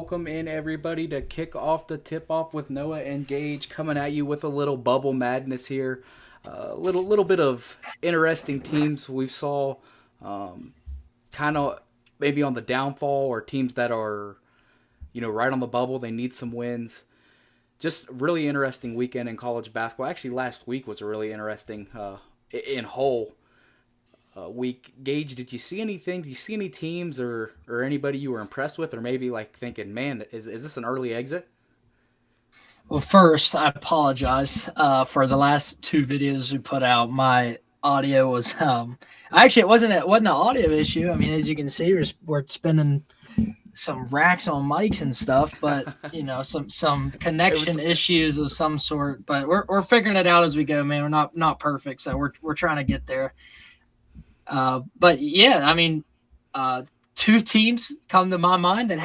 welcome in everybody to kick off the tip-off with Noah and Gage coming at you with a little bubble madness here. A little bit of interesting teams we saw kind of maybe on the downfall or teams that are, right on the bubble. They need some wins. Just really interesting weekend in college basketball. Actually, last week was a really interesting in whole week. Gage, did you see anything? Did you see any teams or anybody you were impressed with, or maybe like thinking, man, is this an early exit? Well, first, I apologize for the last two videos we put out. My audio was actually it wasn't an audio issue. I mean, as you can see, we're spending some racks on mics and stuff, but some connection issues of some sort. But we're figuring it out as we go, man. We're not perfect, so we're trying to get there. But yeah, I mean, two teams come to my mind that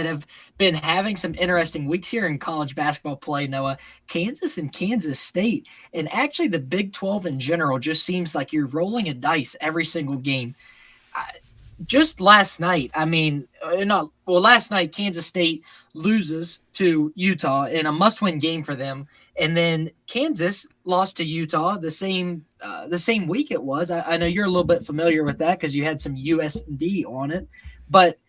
have been having some interesting weeks here in college basketball play, Noah. Kansas and Kansas State, and actually the Big 12 in general just seems like you're rolling a dice every single game. Just last night, last night Kansas State loses to Utah in a must-win game for them, and then Kansas lost to Utah the same week it was. I know you're a little bit familiar with that because you had some USD on it, but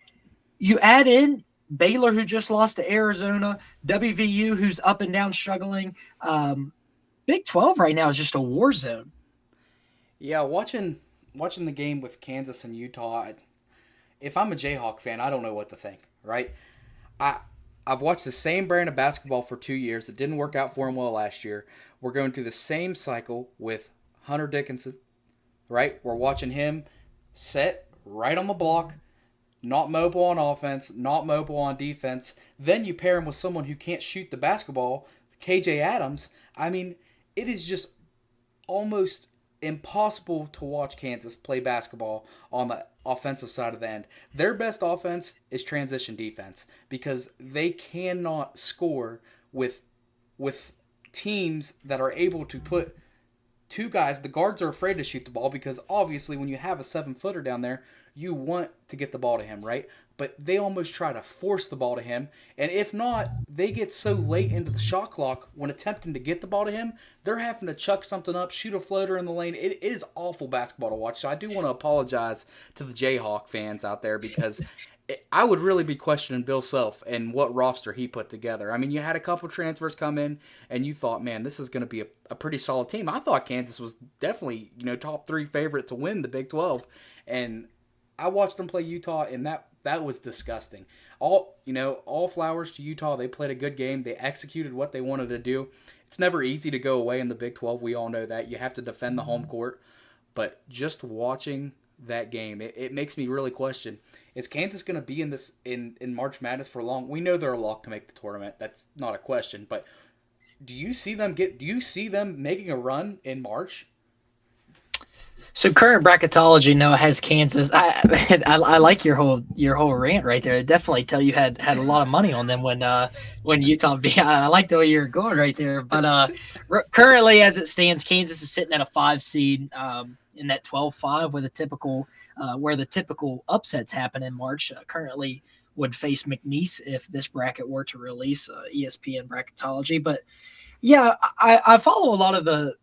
you add in Baylor, who just lost to Arizona, WVU, who's up and down struggling. Big 12 right now is just a war zone. Yeah, watching the game with Kansas and Utah, if I'm a Jayhawk fan, I don't know what to think, right? I've watched the same brand of basketball for 2 years. It didn't work out for him well last year. We're going through the same cycle with Hunter Dickinson, right? We're watching him set right on the block, not mobile on offense, not mobile on defense. Then you pair him with someone who can't shoot the basketball, KJ Adams. I mean, it is just almost impossible to watch Kansas play basketball on the offensive side of the end. Their best offense is transition defense because they cannot score with teams that are able to put two guys. The guards are afraid to shoot the ball because obviously when you have a 7-footer down there, you want to get the ball to him, right? But they almost try to force the ball to him. And if not, they get so late into the shot clock when attempting to get the ball to him, they're having to chuck something up, shoot a floater in the lane. It is awful basketball to watch. So I do want to apologize to the Jayhawk fans out there because I would really be questioning Bill Self and what roster he put together. I mean, you had a couple transfers come in, and you thought, man, this is going to be a pretty solid team. I thought Kansas was definitely, top 3 favorite to win the Big 12. And I watched them play Utah, and that was disgusting. All flowers to Utah. They played a good game. They executed what they wanted to do. It's never easy to go away in the Big 12. We all know that. You have to defend the home court. But just watching that game, it makes me really question, is Kansas going to be in March Madness for long? We know they're a lock to make the tournament. That's not a question. But do you see them making a run in March? So current bracketology, Noah, has Kansas. I like your whole rant right there. It definitely tell you had a lot of money on them when Utah beat. I like the way you're going right there. But currently, as it stands, Kansas is sitting at a 5 seed in that 12-5 with a typical where the typical upsets happen in March. Currently would face McNeese if this bracket were to release ESPN bracketology. But yeah, I follow a lot of the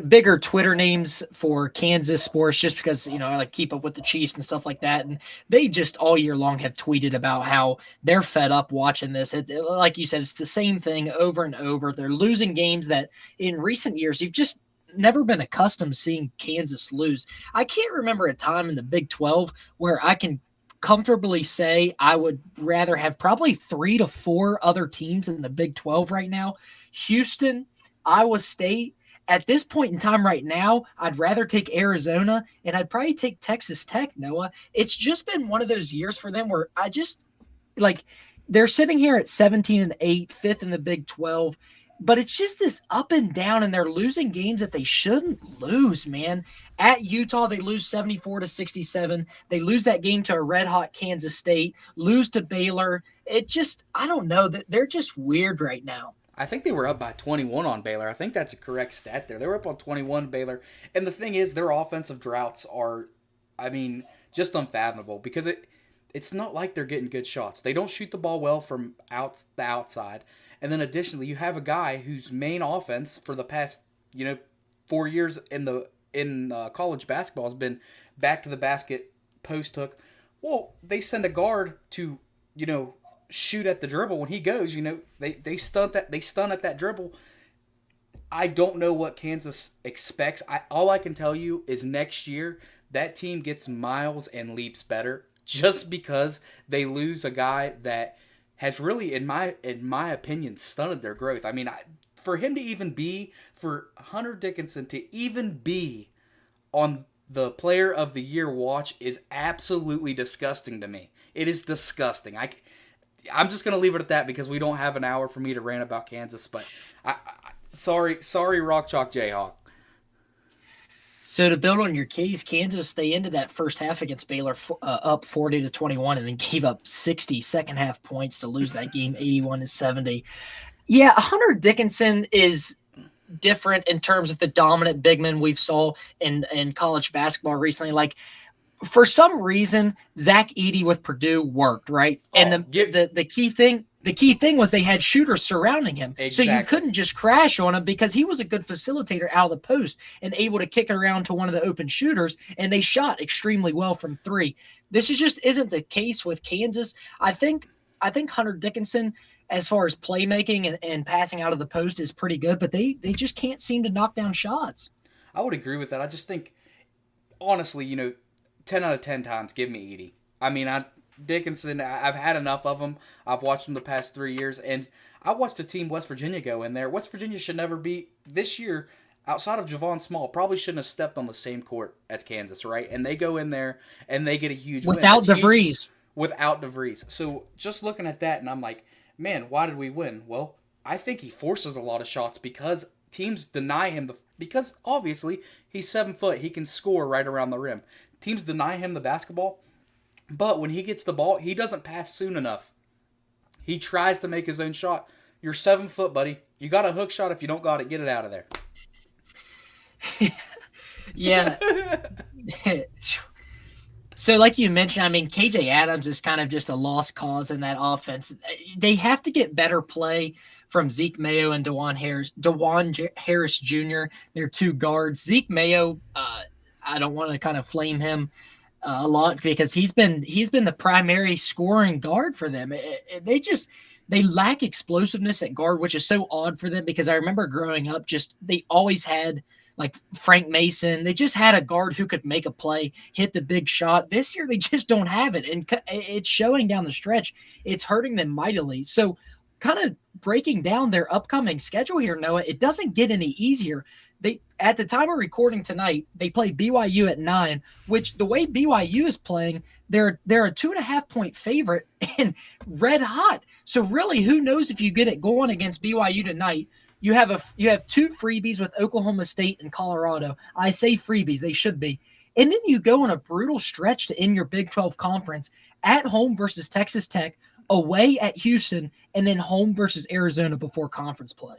bigger Twitter names for Kansas sports just because, I like keep up with the Chiefs and stuff like that. And they just all year long have tweeted about how they're fed up watching this. Like you said, it's the same thing over and over. They're losing games that in recent years, you've just never been accustomed to seeing Kansas lose. I can't remember a time in the Big 12 where I can comfortably say I would rather have probably 3 to 4 other teams in the Big 12 right now. Houston, Iowa State. At this point in time right now, I'd rather take Arizona, and I'd probably take Texas Tech, Noah. It's just been one of those years for them where I just they're sitting here at 17-8, 5th in the Big 12, but it's just this up and down, and they're losing games that they shouldn't lose, man. At Utah, they lose 74-67. They lose that game to a red-hot Kansas State, lose to Baylor. It just, I don't know. They're just weird right now. I think they were up by 21 on Baylor. I think that's a correct stat there. They were up on 21 Baylor. And the thing is, their offensive droughts are, just unfathomable because it's not like they're getting good shots. They don't shoot the ball well from the outside. And then additionally, you have a guy whose main offense for the past 4 years in college basketball has been back to the basket, post hook. Well, they send a guard to shoot at the dribble when he goes. They stun at that dribble. I don't know what Kansas expects. All I can tell you is next year that team gets miles and leaps better just because they lose a guy that has really, in my opinion, stunted their growth. I mean, for Hunter Dickinson to even be on the Player of the Year watch is absolutely disgusting to me. It is disgusting. I'm just going to leave it at that because we don't have an hour for me to rant about Kansas. But sorry, Rock Chalk Jayhawk. So to build on your case, Kansas, they ended that first half against Baylor up 40-21 and then gave up 60 second half points to lose that game 81-70. Yeah, Hunter Dickinson is different in terms of the dominant big men we've saw in college basketball recently. Like, for some reason, Zach Edey with Purdue worked, right? And the key thing was they had shooters surrounding him. Exactly. So you couldn't just crash on him because he was a good facilitator out of the post and able to kick it around to one of the open shooters, and they shot extremely well from three. This isn't the case with Kansas. I think Hunter Dickinson, as far as playmaking and passing out of the post, is pretty good, but they just can't seem to knock down shots. I would agree with that. I just think, honestly, 10 out of 10 times, give me Edey. I mean, Dickinson, I've had enough of him. I've watched him the past 3 years, and I watched the team West Virginia go in there. West Virginia should never be, this year, outside of Javon Small, probably shouldn't have stepped on the same court as Kansas, right? And they go in there, and they get a huge win. Without DeVries. Without DeVries. So just looking at that, and I'm like, man, why did we win? Well, I think he forces a lot of shots because teams deny him because obviously he's 7 foot. He can score right around the rim. Teams deny him the basketball, but when he gets the ball, he doesn't pass soon enough. He tries to make his own shot. You're 7 foot, buddy. You got a hook shot. If you don't got it, get it out of there. Yeah. So like you mentioned, I mean, KJ Adams is kind of just a lost cause in that offense. They have to get better play from Zeke Mayo and DeJuan Harris Jr. They're two guards. Zeke Mayo, I don't want to kind of flame him a lot because he's been the primary scoring guard for them. They lack explosiveness at guard, which is so odd for them because I remember growing up, they always had like Frank Mason. They just had a guard who could make a play, hit the big shot. This year, they just don't have it. And it's showing down the stretch. It's hurting them mightily. So kind of breaking down their upcoming schedule here, Noah, it doesn't get any easier. At the time of recording tonight, they play BYU at 9, which the way BYU is playing, they're a 2.5 point favorite and red hot. So really, who knows if you get it going against BYU tonight? You have two freebies with Oklahoma State and Colorado. I say freebies, they should be. And then you go on a brutal stretch to end your Big 12 conference at home versus Texas Tech, away at Houston, and then home versus Arizona before conference play.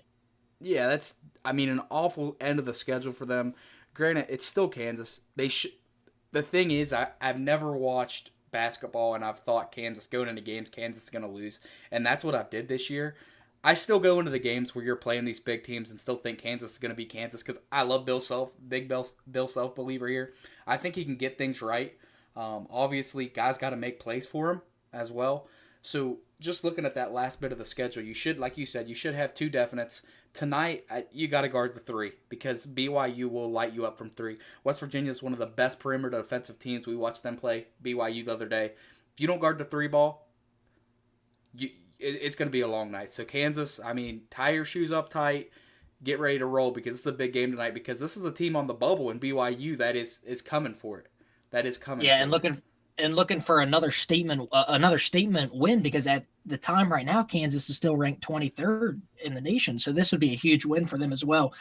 Yeah, that's, an awful end of the schedule for them. Granted, it's still Kansas. The thing is, I've never watched basketball, and I've thought Kansas going into games, Kansas is going to lose. And that's what I did this year. I still go into the games where you're playing these big teams and still think Kansas is going to be Kansas because I love Bill Self, Bill Self believer here. I think he can get things right. Obviously, guys got to make plays for him as well. So just looking at that last bit of the schedule, you should, like you said, you should have two definites. Tonight, you got to guard the three because BYU will light you up from three. West Virginia is one of the best perimeter defensive teams. We watched them play BYU the other day. If you don't guard the three ball, it's going to be a long night. So Kansas, tie your shoes up tight, get ready to roll because it's a big game tonight because this is a team on the bubble in BYU that is coming for it. That is coming. Yeah, and looking for another statement win because at the time right now, Kansas is still ranked 23rd in the nation. So this would be a huge win for them as well.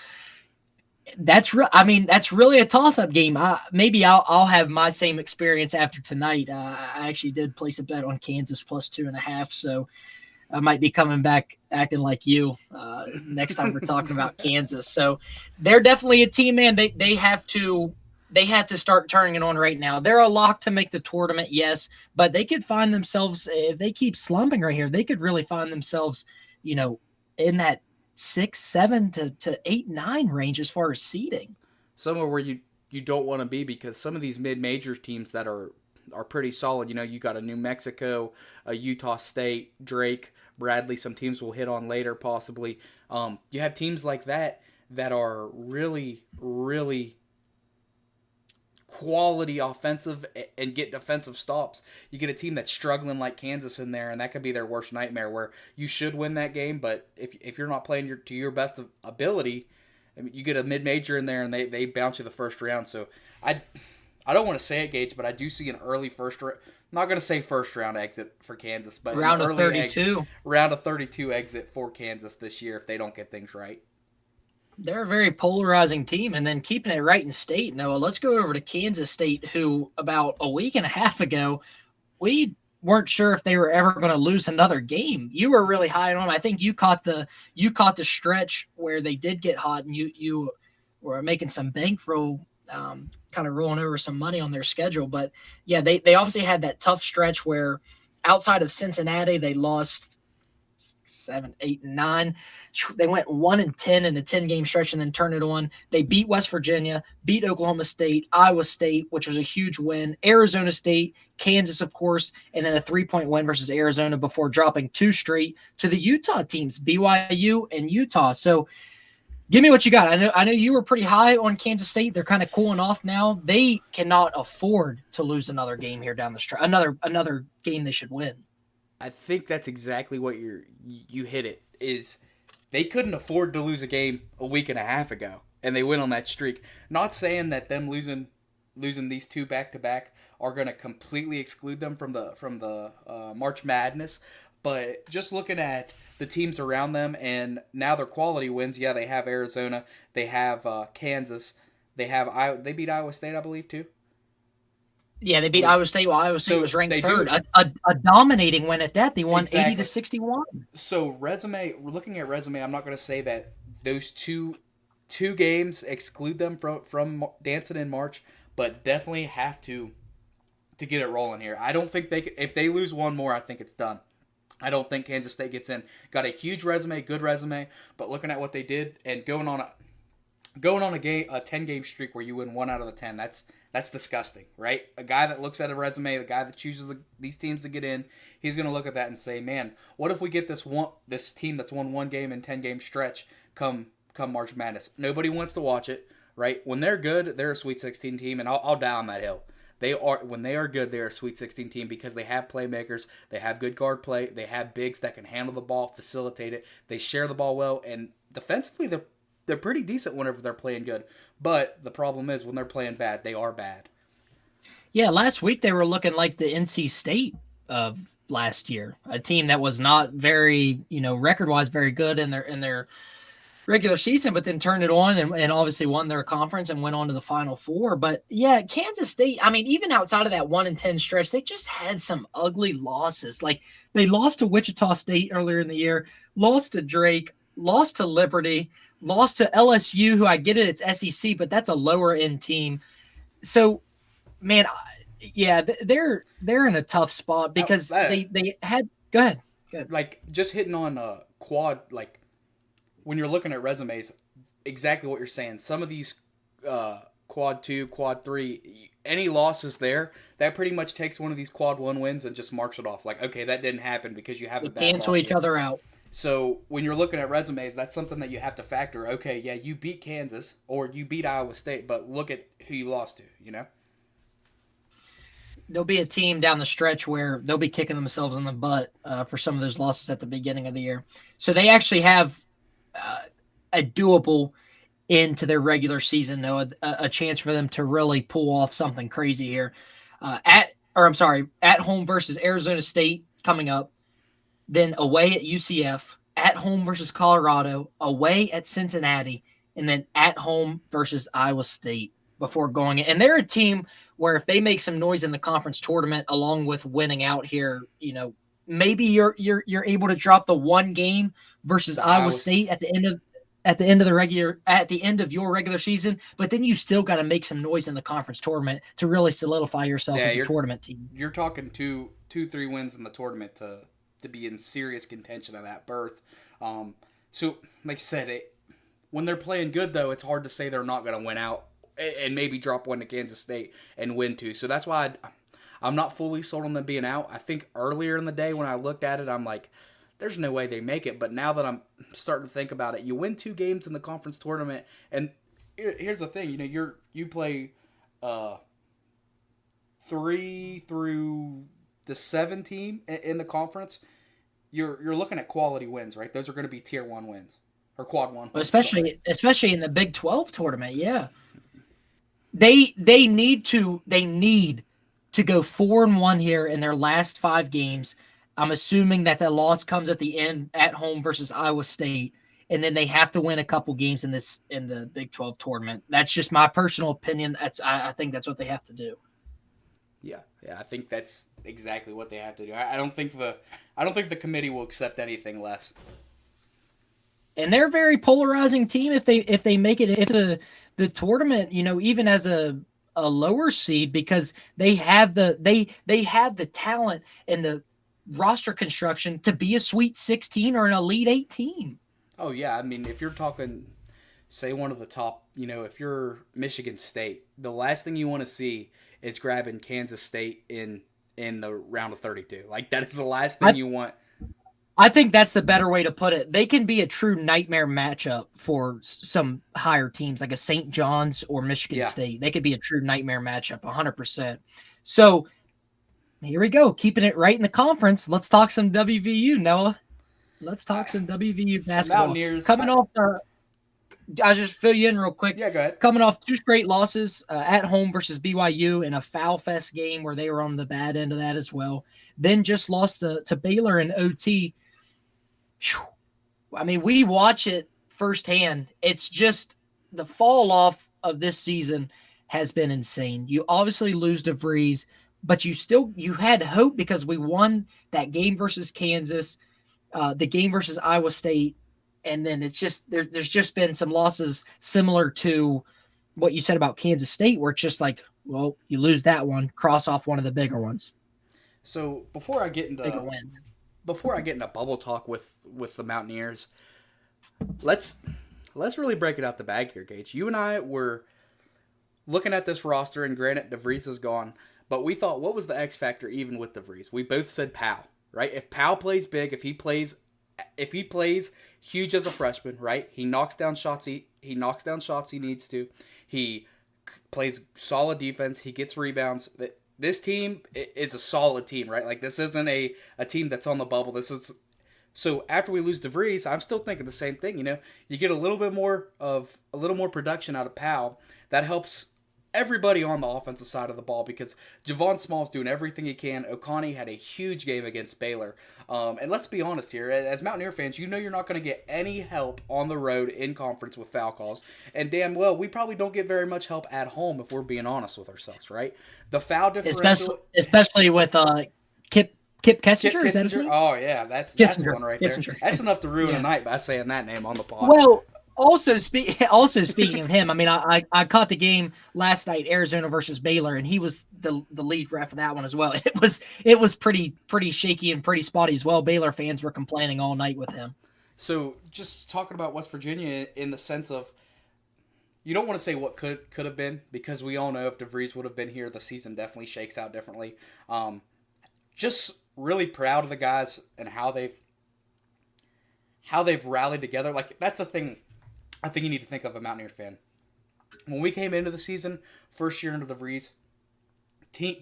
That's really a toss-up game. Maybe I'll have my same experience after tonight. I actually did place a bet on Kansas plus 2.5, so I might be coming back acting like you next time we're talking about Kansas. So they're definitely a team, man. They have to they have to start turning it on right now. They're a lock to make the tournament, yes, but they could find themselves, if they keep slumping right here, they could really find themselves, in that 6, 7 to 8, 9 range as far as seeding. Somewhere where you don't want to be, because some of these mid-major teams that are pretty solid. You got a New Mexico, a Utah State, Drake, Bradley. Some teams will hit on later, possibly. You have teams like that are really, really quality offensive and get defensive stops. You get a team that's struggling like Kansas in there, and that could be their worst nightmare, where you should win that game, but if you're not playing to your best ability, I mean, you get a mid-major in there and they bounce you the first round. So I don't want to say it, Gates, but I do see an early first round. I'm not going to say first round exit for Kansas, but round of 32. Round of 32 exit for Kansas this year if they don't get things right. They're a very polarizing team. And then keeping it right in state, Noah, let's go over to Kansas State, who about a week and a half ago, we weren't sure if they were ever going to lose another game. You were really high on them. I think you caught the stretch where they did get hot, and you were making some bankroll, kind of rolling over some money on their schedule. But yeah, they obviously had that tough stretch where outside of Cincinnati, they lost 7, 8, and 9. They went 1-10 in a 10-game stretch and then turned it on. They beat West Virginia, beat Oklahoma State, Iowa State, which was a huge win, Arizona State, Kansas, of course, and then a 3-point win versus Arizona before dropping 2 straight to the Utah teams, BYU and Utah. So give me what you got. I know you were pretty high on Kansas State. They're kind of cooling off now. They cannot afford to lose another game here down the stretch. Another game they should win. I think that's exactly what you hit it, is they couldn't afford to lose a game a week and a half ago, and they went on that streak. Not saying that them losing these 2 back-to-back are going to completely exclude them from the March Madness, but just looking at the teams around them and now their quality wins, yeah, they have Arizona, they have Kansas, they beat Iowa State, I believe, too. Yeah, they beat Iowa State while Iowa State was ranked 3rd. A dominating win at that. They won 80-61. So looking at resume, I'm not going to say that those two games exclude them from dancing in March, but definitely have to get it rolling here. I don't think if they lose one more, I think it's done. I don't think Kansas State gets in. Got a huge resume, good resume, but looking at what they did and going on a 10-game streak where you win 1 out of the 10, that's disgusting, right? A guy that looks at a resume, the guy that chooses these teams to get in, he's going to look at that and say, man, what if we get this team that's won 1 game in 10-game stretch come March Madness? Nobody wants to watch it, right? When they're good, they're a Sweet 16 team, and I'll die on that hill. When they are good, they're a Sweet 16 team because they have playmakers, they have good guard play, they have bigs that can handle the ball, facilitate it, they share the ball well, and defensively they're pretty decent whenever they're playing good. But the problem is when they're playing bad, they are bad. Yeah, last week they were looking like the NC State of last year, a team that was not very, record-wise very good in their regular season, but then turned it on and obviously won their conference and went on to the Final Four. But yeah, Kansas State, I mean, even outside of that 1-10 stretch, they just had some ugly losses. Like they lost to Wichita State earlier in the year, lost to Drake, lost to Liberty, lost to LSU, who I get it, it's SEC, but that's a lower end team. So, man, yeah, they're in a tough spot because they had. Go ahead. Like just hitting on quad, like when you're looking at resumes, exactly what you're saying. Some of these quad 2, quad 3, any losses there, that pretty much takes one of these quad 1 wins and just marks it off. Like, okay, that didn't happen because you have a bad cancel each other out. So when you're looking at resumes, that's something that you have to factor. Okay, yeah, you beat Kansas or you beat Iowa State, but look at who you lost to, There'll be a team down the stretch where they'll be kicking themselves in the butt for some of those losses at the beginning of the year. So they actually have a doable end to their regular season, though, a chance for them to really pull off something crazy here. At home versus Arizona State coming up. Then away at UCF, at home versus Colorado, away at Cincinnati, and then at home versus Iowa State before going in. And they're a team where if they make some noise in the conference tournament, along with winning out here, maybe you're able to drop the 1 game versus Iowa State at the end of at the end of your regular season, but then you still got to make some noise in the conference tournament to really solidify yourself as a tournament team. You're talking 3 wins in the tournament to be in serious contention of that berth. So like I said, when they're playing good though, it's hard to say they're not going to win out and maybe drop one to Kansas State and win 2. So that's why I'm not fully sold on them being out. I think earlier in the day when I looked at it, I'm like, there's no way they make it. But now that I'm starting to think about it, you win 2 games in the conference tournament, and here's the thing, you play 3 through the 7 team in the conference. You're looking at quality wins, right? Those are going to be tier 1 wins or quad 1 wins, especially in the Big 12 tournament. Yeah, they need to go 4-1 here in their last 5 games. I'm assuming that the loss comes at the end at home versus Iowa State, and then they have to win a couple games in the Big 12 tournament. That's just my personal opinion. I think that's what they have to do. Yeah, I think that's exactly what they have to do. I don't think the committee will accept anything less. And they're a very polarizing team if they make it into the tournament, even as a lower seed, because they have the talent and the roster construction to be a Sweet 16 or an Elite 8 team. Oh yeah, I mean, if you're talking, say, one of the top, if you're Michigan State, the last thing you want to see is grabbing Kansas State in the round of 32. Like, that is the last thing you want. I think that's the better way to put it. They can be a true nightmare matchup for some higher teams, like a St. John's or Michigan State. They could be a true nightmare matchup, 100%. So here we go, keeping it right in the conference. Let's talk some WVU, Noah. Let's talk some WVU basketball. Mountaineers. Coming off I'll just fill you in real quick. Yeah, go ahead. Coming off 2 straight losses at home versus BYU in a foul fest game where they were on the bad end of that as well. Then just lost to Baylor in OT. I mean, we watch it firsthand. It's just the fall off of this season has been insane. You obviously lose DeVries, but you had hope because we won that game versus Kansas, the game versus Iowa State, and then it's just there's just been some losses similar to what you said about Kansas State, where it's just like, well, you lose that one, cross off one of the bigger ones. So before I get into bubble talk with the Mountaineers, let's really break it out the bag here, Gage. You and I were looking at this roster, and granted, DeVries is gone. But we thought, what was the X factor even with DeVries? We both said Powell, right? If Powell plays big, if he plays huge as a freshman, right? He knocks down shots. He knocks down shots he needs to. He plays solid defense. He gets rebounds. This team is a solid team, right? Like, this isn't a team that's on the bubble. So after we lose DeVries, I'm still thinking the same thing. You get a little more production out of Powell. That helps everybody on the offensive side of the ball because Javon Small's doing everything he can. Oconee had a huge game against Baylor. And let's be honest here, as Mountaineer fans, you're not going to get any help on the road in conference with foul calls. And damn well, we probably don't get very much help at home if we're being honest with ourselves, right? The foul differential... Especially with Kip Kessinger, is that his name? Oh, yeah, that's one right there. That's enough to ruin a night by saying that name on the pod. Well... Also speaking of him, I mean, I caught the game last night, Arizona versus Baylor, and he was the lead ref of that one as well. It was pretty shaky and pretty spotty as well. Baylor fans were complaining all night with him. So just talking about West Virginia in the sense of, you don't want to say what could have been, because we all know if DeVries would have been here, the season definitely shakes out differently. Just really proud of the guys and how they've rallied together. Like, that's the thing I think you need to think of a Mountaineer fan. When we came into the season, first year into the DeVries,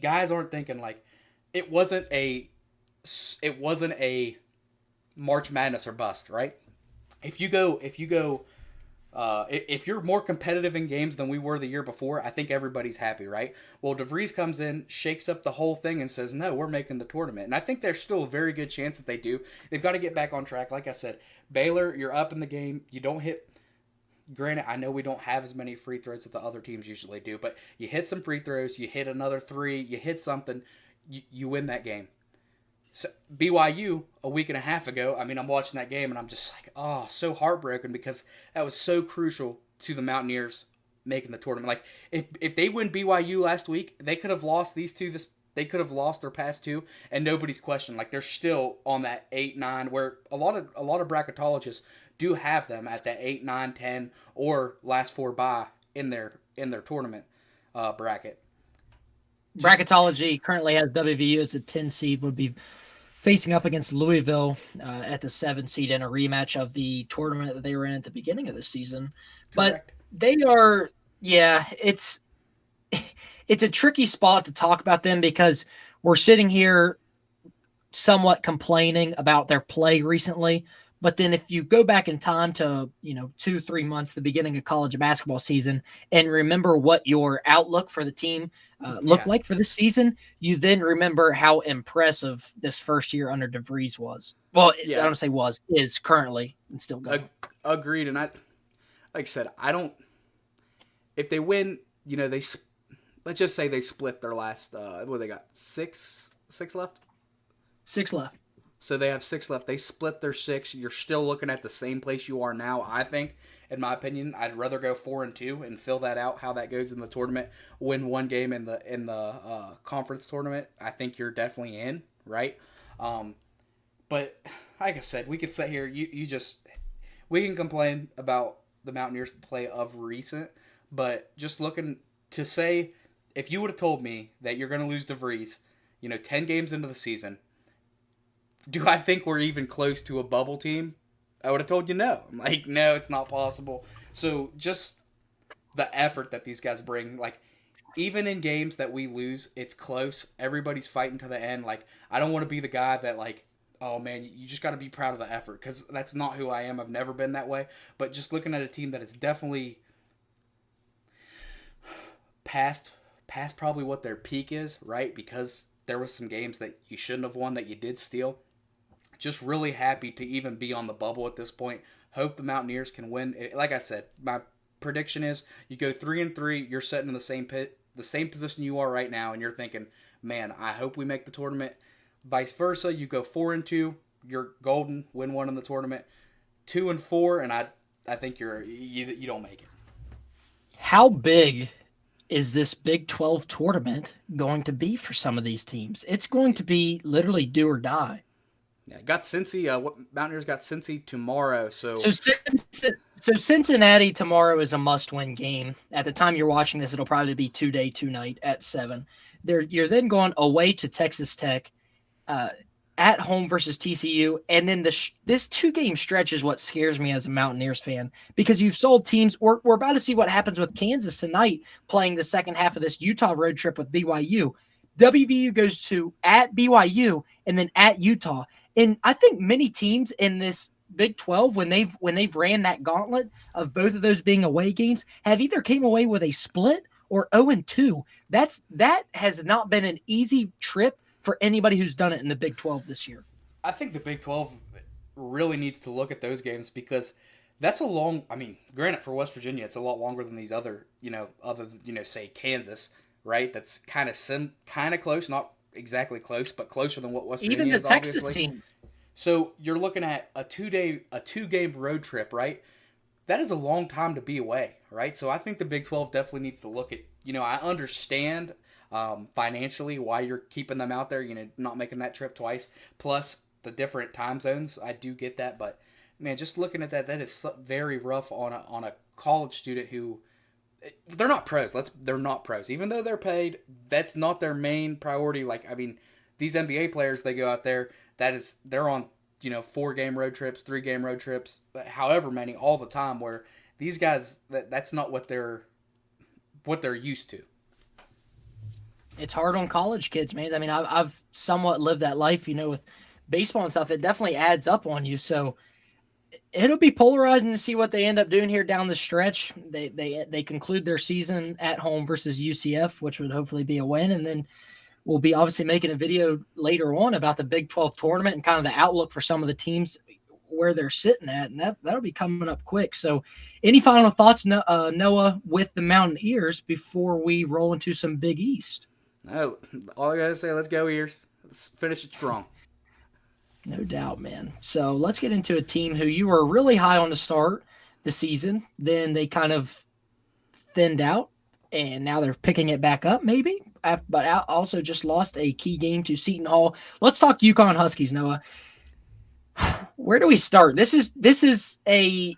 guys aren't thinking like it wasn't a March Madness or bust, right? If you're more competitive in games than we were the year before, I think everybody's happy, right? Well, DeVries comes in, shakes up the whole thing, and says, no, we're making the tournament. And I think there's still a very good chance that they do. They've got to get back on track. Like I said, Baylor, you're up in the game. You don't hit... Granted, I know we don't have as many free throws that the other teams usually do, but you hit some free throws, you hit another 3, you hit something, you win that game. So BYU a week and a half ago, I mean, I'm watching that game and I'm just like, oh, so heartbroken because that was so crucial to the Mountaineers making the tournament. Like, if they win BYU last week, they could have lost these two. They could have lost their past two, and nobody's questioned. Like, they're still on that 8-9, where a lot of bracketologists do have them at that 8-9-10 or last four bye in their tournament bracket. Bracketology currently has WVU as a 10 seed, would be facing up against Louisville at the 7 seed in a rematch of the tournament that they were in at the beginning of the season. Correct. But they are, yeah, it's a tricky spot to talk about them because we're sitting here somewhat complaining about their play recently. But then if you go back in time to, 2-3 months, the beginning of college basketball season, and remember what your outlook for the team looked like for this season, you then remember how impressive this first year under DeVries was. Well, I don't say is currently and still going. Agreed. And like I said, if they win, let's just say they split their last, they got six left? 6 left. So they have 6 left. They split their 6. You're still looking at the same place you are now, I think. In my opinion, I'd rather go 4-2 and fill that out, how that goes in the tournament. Win one game in the conference tournament. I think you're definitely in, right? But like I said, we could sit here. We can complain about the Mountaineers' play of recent, but just looking to say, if you would have told me that you're going to lose DeVries, 10 games into the season, do I think we're even close to a bubble team? I would have told you no. I'm like, no, it's not possible. So just the effort that these guys bring, like, even in games that we lose, it's close. Everybody's fighting to the end. Like, I don't want to be the guy that, like, oh, man, you just got to be proud of the effort, because that's not who I am. I've never been that way. But just looking at a team that is definitely past probably what their peak is, right? Because there was some games that you shouldn't have won that you did steal. Just really happy to even be on the bubble at this point. Hope the Mountaineers can win. Like I said, my prediction is you go 3-3, you're sitting in the same position you are right now, and you're thinking, man, I hope we make the tournament. Vice versa, you go 4-2, you're golden, win one in the tournament. 2-4, and I think you don't make it. How big is this Big 12 tournament going to be for some of these teams? It's going to be literally do or die. Yeah, got Cincy. Mountaineers got Cincy tomorrow. So Cincinnati tomorrow is a must-win game. At the time you're watching this, it'll probably be 2-day, 2-night at 7. You're then going away to Texas Tech, at home versus TCU, and then this 2-game stretch is what scares me as a Mountaineers fan, because you've sold teams. We're about to see what happens with Kansas tonight, playing the second half of this Utah road trip with BYU. WVU goes to at BYU and then at Utah. And I think many teams in this Big 12, when they've ran that gauntlet of both of those being away games, have either came away with a split or 0-2. That has not been an easy trip for anybody who's done it in the Big 12 this year. I think the Big 12 really needs to look at those games, because that's a long. I mean, granted, for West Virginia, it's a lot longer than these other, say Kansas, right? That's kind of close, not exactly close, but closer than what West Virginia is. Even the Texas obviously. team. So you're looking at a 2-game road trip, right? That is a long time to be away, right? So I think the Big 12 definitely needs to look at. I understand financially why you're keeping them out there. Not making that trip twice, plus the different time zones. I do get that, but man, just looking at that is very rough on a college student who. They're not pros. They're not pros. Even though they're paid, that's not their main priority. Like, I mean, these NBA players, they go out there, they're on, 4-game road trips, 3-game road trips, however many, all the time, where these guys, that's not what they're used to. It's hard on college kids, man. I mean, I've somewhat lived that life, with baseball and stuff. It definitely adds up on you. So it'll be polarizing to see what they end up doing here down the stretch. They conclude their season at home versus UCF, which would hopefully be a win. And then we'll be obviously making a video later on about the Big 12 tournament and kind of the outlook for some of the teams where they're sitting at. And that'll be coming up quick. So any final thoughts, Noah, with the Mountaineers before we roll into some Big East? No, all I got to say, let's go Ears. Let's finish it strong. No doubt, man. So let's get into a team who you were really high on to start the season. Then they kind of thinned out, and now they're picking it back up, maybe. But also just lost a key game to Seton Hall. Let's talk UConn Huskies, Noah. Where do we start? This is a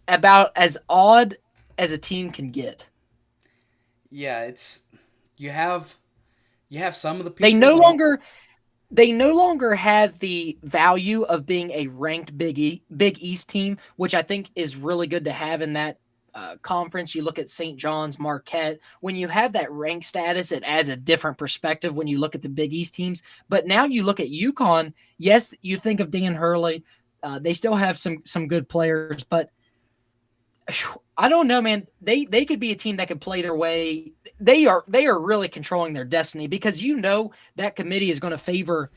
about as odd as a team can get. Yeah, it's you have some of the They pieces no on. longer they no longer have the value of being a ranked Big East team, which I think is really good to have in that conference. You look at St. John's, Marquette. When you have that rank status, it adds a different perspective when you look at the Big East teams. But now you look at UConn. Yes, you think of Dan Hurley. They still have some good players, but I don't know, man. They could be a team that could play their way. They are really controlling their destiny because that committee is going to favor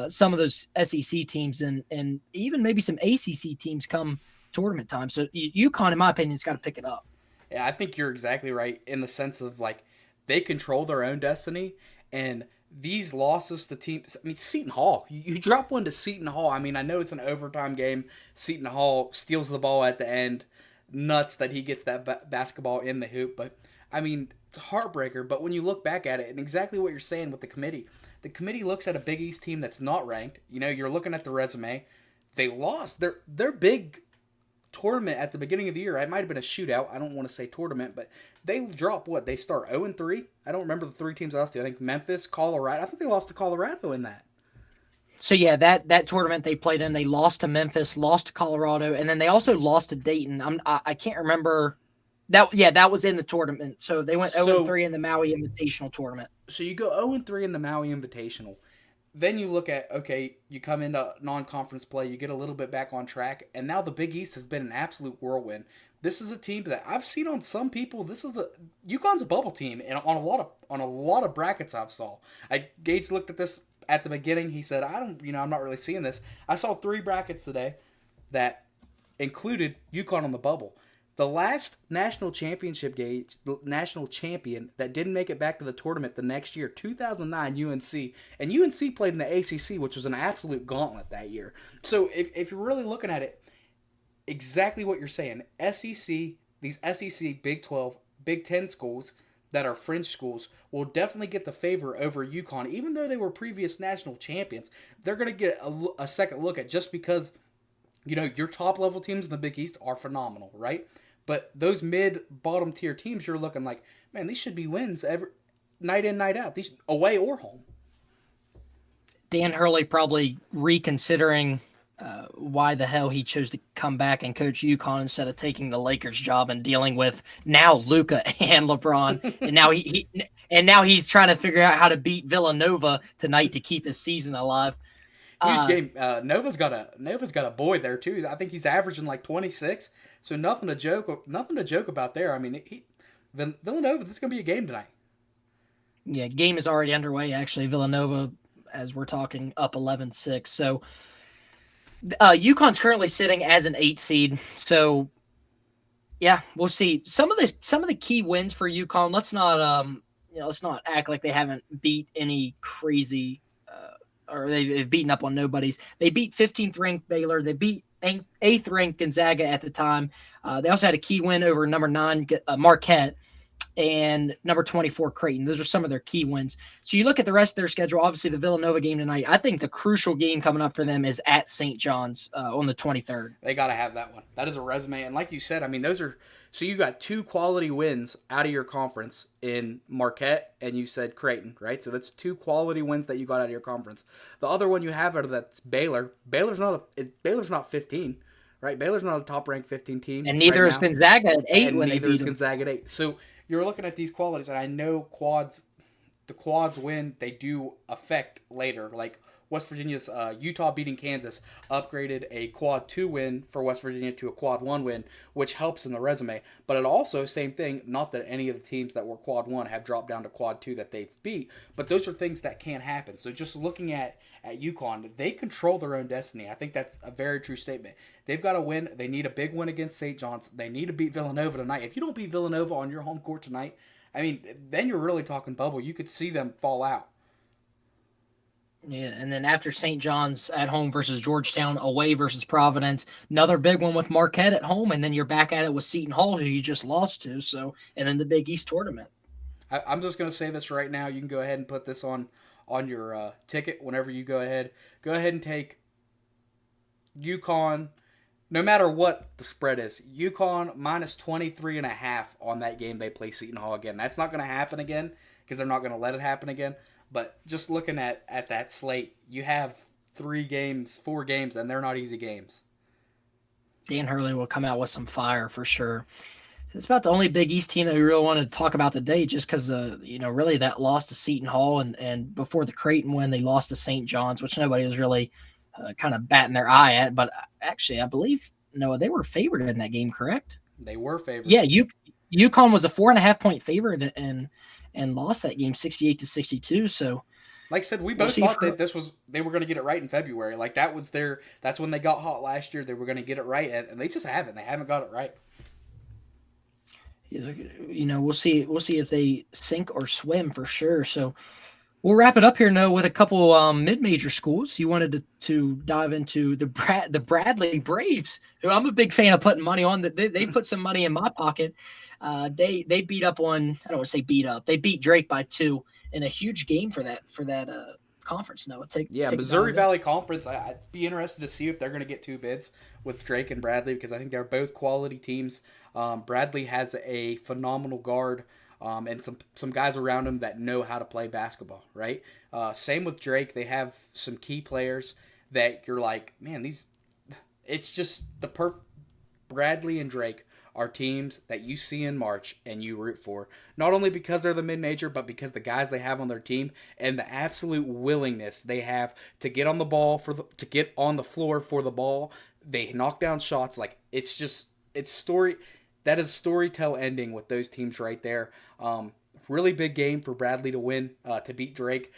some of those SEC teams and even maybe some ACC teams come tournament time. So UConn, in my opinion, has got to pick it up. Yeah, I think you're exactly right in the sense of like they control their own destiny, and these losses to teams. I mean, Seton Hall. You drop one to Seton Hall. I mean, I know it's an overtime game. Seton Hall steals the ball at the end. Nuts that he gets that basketball in the hoop, but I mean, it's a heartbreaker. But when you look back at it, and exactly what you're saying with the committee looks at a Big East team that's not ranked. You know, you're looking at the resume. They lost their big tournament at the beginning of the year. It might have been a shootout. I don't want to say tournament, but they drop what? They start 0-3. I don't remember the three teams I lost to. I think Memphis, Colorado. I think they lost to Colorado in that. So yeah, that tournament they played in, they lost to Memphis, lost to Colorado, and then they also lost to Dayton. I can't remember that. Yeah, that was in the tournament. So they went 0-3 in the Maui Invitational tournament. So you go 0-3 in the Maui Invitational. Then you look at, okay, you come into non-conference play, you get a little bit back on track, and now the Big East has been an absolute whirlwind. This is a team that I've seen on some people. This is the UConn's a bubble team, and on a lot of brackets I've saw. Gage looked at this at the beginning. He said, I'm not really seeing this. I saw 3 brackets today that included UConn on the bubble. The last national championship national champion that didn't make it back to the tournament the next year, 2009 UNC, and UNC played in the ACC, which was an absolute gauntlet that year. So if you're really looking at it, exactly what you're saying, SEC, these SEC, Big 12, Big 10 schools that are fringe schools will definitely get the favor over UConn, even though they were previous national champions. They're going to get a second look at just because your top level teams in the Big East are phenomenal, right? But those mid-bottom tier teams, you're looking like, man, these should be wins every night in, night out. These away or home. Dan Hurley probably reconsidering why the hell he chose to come back and coach UConn instead of taking the Lakers job and dealing with now Luka and LeBron, and now he's trying to figure out how to beat Villanova tonight to keep his season alive. Huge game. Nova's got a boy there too. I think he's averaging like 26. So nothing to joke about there. I mean, Villanova. This is gonna be a game tonight. Yeah, game is already underway. Actually, Villanova, as we're talking, up 11-6. So UConn's currently sitting as an 8 seed. So yeah, we'll see. Some of the key wins for UConn. Let's not act like they haven't beat any crazy. Or they've beaten up on nobodies. They beat 15th ranked Baylor. They beat 8th ranked Gonzaga at the time. They also had a key win over number 9 Marquette and number 24 Creighton. Those are some of their key wins. So you look at the rest of their schedule. Obviously, the Villanova game tonight. I think the crucial game coming up for them is at St. John's on the 23rd. They got to have that one. That is a resume, and like you said, I mean, those are. So you got 2 quality wins out of your conference in Marquette, and you said Creighton, right? So that's 2 quality wins that you got out of your conference. The other one you have out of that's Baylor. Baylor's not 15, right? Baylor's not a top ranked 15 team, and neither is Gonzaga at 8 and when they neither beat is them. Gonzaga at 8. So you're looking at these qualities, and I know the quads win. They do affect later, like. West Virginia's Utah beating Kansas upgraded a quad 2 win for West Virginia to a quad 1 win, which helps in the resume. But it also, same thing, not that any of the teams that were quad 1 have dropped down to quad 2 that they've beat, but those are things that can happen. So just looking at UConn, they control their own destiny. I think that's a very true statement. They've got to win. They need a big win against St. John's. They need to beat Villanova tonight. If you don't beat Villanova on your home court tonight, I mean, then you're really talking bubble. You could see them fall out. Yeah, and then after St. John's at home versus Georgetown, away versus Providence, another big one with Marquette at home, and then you're back at it with Seton Hall, who you just lost to. So, and then the Big East tournament. I'm just going to say this right now. You can go ahead and put this on your ticket whenever you go ahead. Go ahead and take UConn, no matter what the spread is. UConn minus 23.5 on that game they play Seton Hall again. That's not going to happen again because they're not going to let it happen again. But just looking at that slate, you have 4 games, and they're not easy games. Dan Hurley will come out with some fire for sure. It's about the only Big East team that we really want to talk about today, just because, really that loss to Seton Hall and before the Creighton win, they lost to St. John's, which nobody was really kind of batting their eye at. But actually, I believe, Noah, they were favored in that game, correct? They were favored. Yeah, UConn was a 4.5-point favorite and lost that game 68-62. So, like I said, we both thought that they were going to get it right in February. Like that's when they got hot last year. They were going to get it right, and they just haven't. They haven't got it right. We'll see if they sink or swim for sure. So we'll wrap it up here, Noah, with a couple mid-major schools. You wanted to dive into the Bradley Braves, who I'm a big fan of putting money on. They put some money in my pocket. They beat up on, I don't want to say beat up. They beat Drake by 2 in a huge game for that conference. Noah, take Missouri Valley Conference. I'd be interested to see if they're going to get 2 bids with Drake and Bradley because I think they're both quality teams. Bradley has a phenomenal guard and some guys around him that know how to play basketball, right? Same with Drake. They have some key players that you're like, man, it's just Bradley and Drake are teams that you see in March and you root for, not only because they're the mid-major, but because the guys they have on their team and the absolute willingness they have to get on the ball to get on the floor for the ball. They knock down shots. Like that is storytell ending with those teams right there. Really big game for Bradley to win, to beat Drake.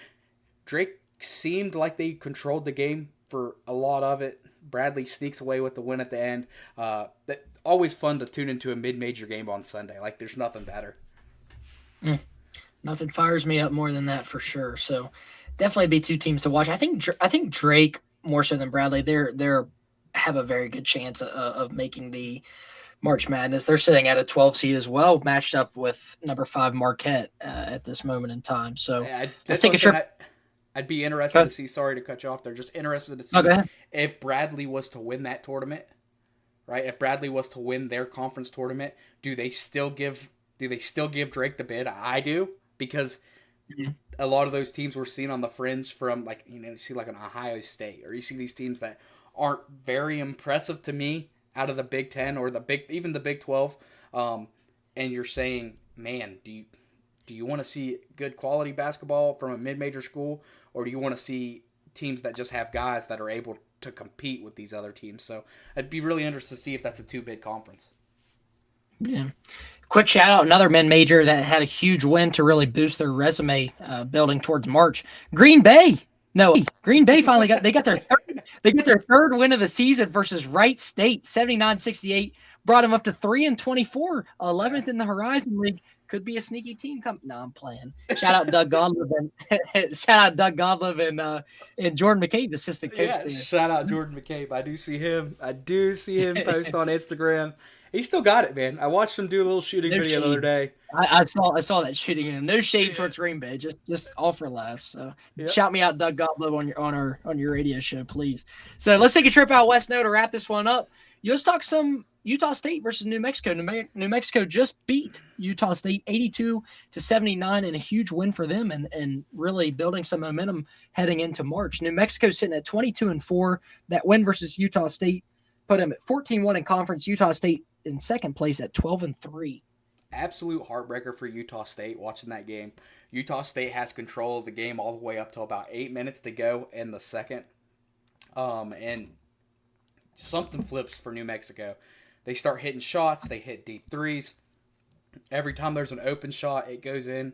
Drake seemed like they controlled the game for a lot of it. Bradley sneaks away with the win at the end. That always fun to tune into a mid-major game on Sunday. Like there's nothing better. Nothing fires me up more than that for sure. So definitely be 2 teams to watch. I think Drake more so than Bradley. They're have a very good chance of making the March Madness. They're sitting at a 12 seed as well, matched up with number 5 Marquette at this moment in time. So let's take a trip. I'd be interested to see. Sorry to cut you off. They're just interested to see if Bradley was to win that tournament, right? If Bradley was to win their conference tournament, do they still give Drake the bid? I do, because a lot of those teams we're seeing on the fringe from you see like an Ohio State, or you see these teams that aren't very impressive to me out of the Big Ten or even the Big 12, and you're saying, man, do you want to see good quality basketball from a mid-major school, or do you want to see teams that just have guys that are able to compete with these other teams? So I'd be really interested to see if that's a 2-bid conference. Yeah. Quick shout out, another mid-major that had a huge win to really boost their resume building towards March. Green Bay finally got their third win of the season versus Wright State, 79-68. Brought them up to 3-24, 11th in the Horizon League. Could be a sneaky team. No, I'm playing. Shout out Doug Godlove and Jordan McCabe, assistant coach. Yeah, shout out Jordan McCabe. I do see him post on Instagram. He still got it, man. I watched him do a little shooting video the other day. I saw that shooting in him. No shade towards Green Bay, just all for laughs. So shout me out, Doug Godlove, on your radio show, please. So let's take a trip out west now to wrap this one up. Let's talk some Utah State versus New Mexico. New Mexico just beat Utah State 82-79 in a huge win for them, and really building some momentum heading into March. New Mexico sitting at 22-4. That win versus Utah State put them at 14-1 in conference. Utah State in second place at 12-3. Absolute heartbreaker for Utah State watching that game. Utah State has control of the game all the way up to about 8 minutes to go in the second. And something flips for New Mexico. They start hitting shots. They hit deep threes. Every time there's an open shot, it goes in.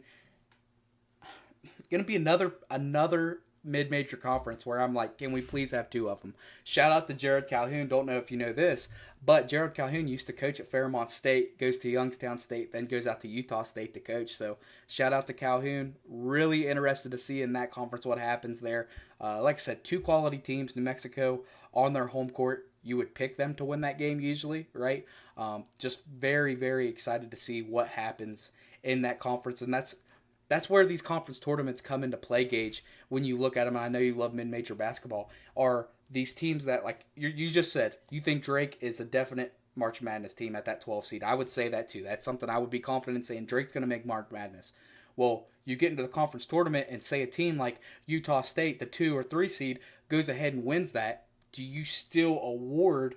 Going to be another mid-major conference where I'm like, can we please have two of them? Shout out to Jared Calhoun. Don't know if you know this, but Jared Calhoun used to coach at Fairmont State, goes to Youngstown State, then goes out to Utah State to coach. So shout out to Calhoun. Really interested to see in that conference what happens there. Like I said, two quality teams, New Mexico on their home court. You would pick them to win that game usually, right? Just very, very excited to see what happens in that conference. And that's where these conference tournaments come into play, Gage, when you look at them. And I know you love mid-major basketball. Are these teams that, like you just said, you think Drake is a definite March Madness team at that 12 seed. I would say that too. That's something I would be confident in saying Drake's going to make March Madness. Well, you get into the conference tournament and say a team like Utah State, the 2 or 3 seed, goes ahead and wins that. Do you still award,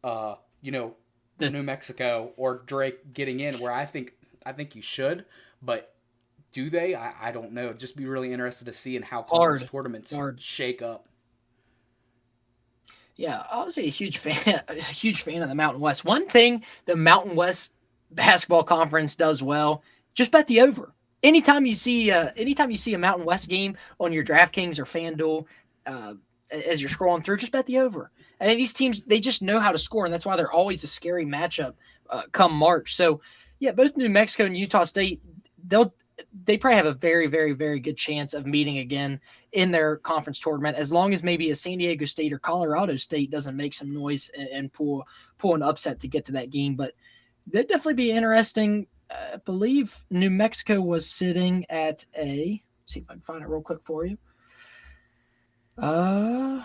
New Mexico or Drake getting in? Where I think you should, but do they? I don't know. Just be really interested to see in how conference tournaments shake up. Yeah, obviously a huge fan of the Mountain West. One thing the Mountain West Basketball Conference does well, just bet the over. Anytime you see a Mountain West game on your DraftKings or FanDuel, as you're scrolling through, just bet the over. I mean, these teams, they just know how to score, and that's why they're always a scary matchup come March. So, yeah, both New Mexico and Utah State, they probably have a very, very, very good chance of meeting again in their conference tournament, as long as maybe a San Diego State or Colorado State doesn't make some noise and pull an upset to get to that game. But that'd definitely be interesting. I believe New Mexico was sitting at see if I can find it real quick for you. I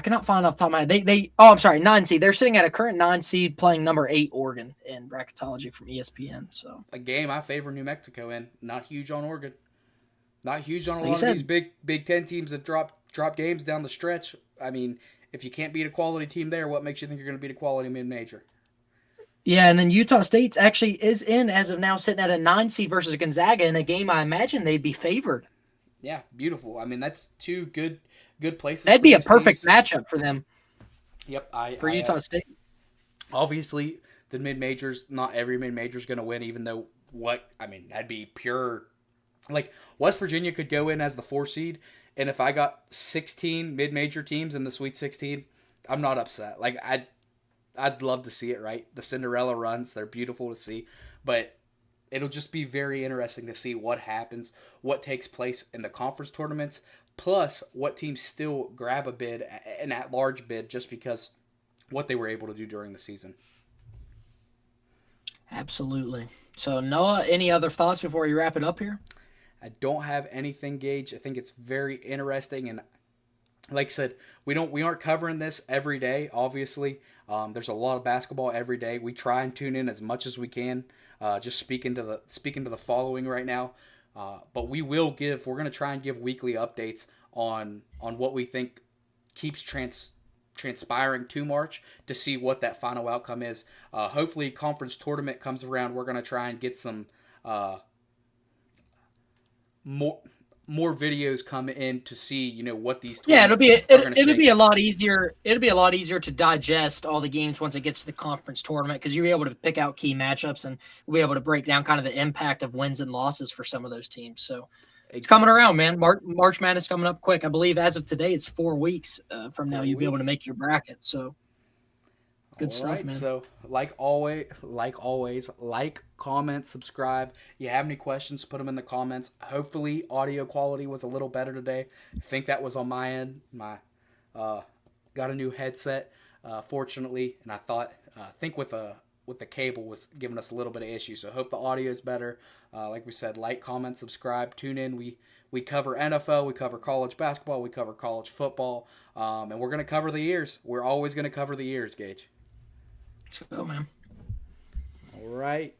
cannot find off the top of my head. I'm sorry, 9 seed. They're sitting at a current 9 seed playing number 8 Oregon in bracketology from ESPN. So a game I favor New Mexico in. Not huge on Oregon. Not huge on a lot of these Big Ten teams that drop games down the stretch. I mean, if you can't beat a quality team there, what makes you think you're going to beat a quality mid-major? Yeah, and then Utah State actually is in as of now, sitting at a 9 seed versus Gonzaga in a game I imagine they'd be favored. Yeah, beautiful. I mean, that's two good places. That'd be a perfect matchup for them. Yep, for Utah State. Obviously, the mid-majors, not every mid-major is going to win, even though that'd be pure. Like, West Virginia could go in as the 4 seed, and if I got 16 mid-major teams in the Sweet 16, I'm not upset. Like, I'd love to see it, right? The Cinderella runs, they're beautiful to see, but it'll just be very interesting to see what happens, what takes place in the conference tournaments, plus what teams still grab a bid, an at-large bid, just because what they were able to do during the season. Absolutely. So, Noah, any other thoughts before we wrap it up here? I don't have anything, Gage. I think it's very interesting, and like I said, we aren't covering this every day, obviously. There's a lot of basketball every day. We try and tune in as much as we can. Just speaking to the following right now. But we're going to try and give weekly updates on what we think keeps transpiring to March to see what that final outcome is. Hopefully conference tournament comes around. We're going to try and get some more videos come in to see, what these it'll be a lot easier. It'll be a lot easier to digest all the games once it gets to the conference tournament, because you'll be able to pick out key matchups and we'll be able to break down kind of the impact of wins and losses for some of those teams. So it's coming around, man. March Madness coming up quick. I believe as of today, it's 4 weeks from now. You'll be able to make your bracket. So good stuff, man. So like always, like, comment, subscribe. You have any questions, put them in the comments. Hopefully audio quality was a little better today. I think that was on my end. Got a new headset, fortunately, and I think with the cable was giving us a little bit of issue. So hope the audio is better. Like we said, like, comment, subscribe, tune in. We cover NFL, we cover college basketball, we cover college football, and we're going to cover the years. We're always going to cover the years, Gage. Let's go, man. All right.